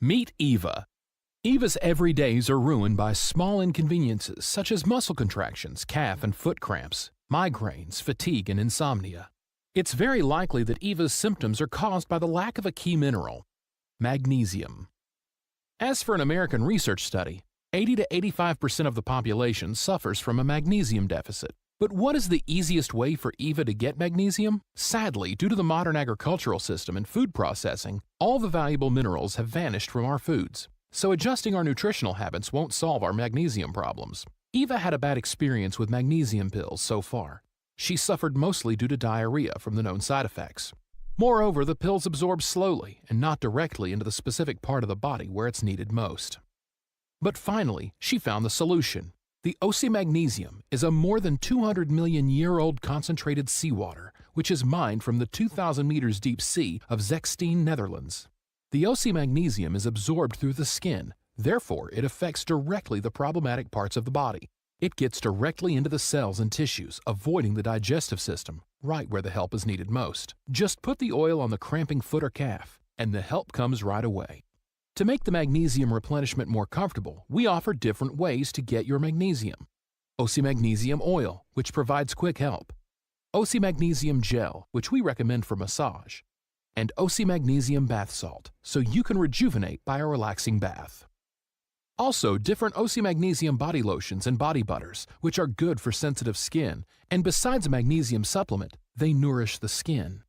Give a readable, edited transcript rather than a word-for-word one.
Meet Eva. Eva's everydays are ruined by small inconveniences such as muscle contractions, calf and foot cramps, migraines, fatigue, and insomnia. It's very likely that Eva's symptoms are caused by the lack of a key mineral, magnesium. As for an American research study, 80 to 85% of the population suffers from a magnesium deficit. But what is the easiest way for Eva to get magnesium? Sadly, due to the modern agricultural system and food processing, all the valuable minerals have vanished from our foods. So adjusting our nutritional habits won't solve our magnesium problems. Eva had a bad experience with magnesium pills so far. She suffered mostly due to diarrhea from the known side effects. Moreover, the pills absorb slowly and not directly into the specific part of the body where it's needed most. But finally, she found the solution. The magnesium is a more than 200 million year old concentrated seawater, which is mined from the 2,000 meters deep sea of Zechstein, Netherlands. The magnesium is absorbed through the skin, therefore it affects directly the problematic parts of the body. It gets directly into the cells and tissues, avoiding the digestive system, right where the help is needed most. Just put the oil on the cramping foot or calf, and the help comes right away. To make the magnesium replenishment more comfortable, we offer different ways to get your magnesium. Magnesium oil, which provides quick help. Magnesium gel, which we recommend for massage. And magnesium bath salt, so you can rejuvenate by a relaxing bath. Also, different magnesium body lotions and body butters, which are good for sensitive skin, and besides a magnesium supplement, they nourish the skin.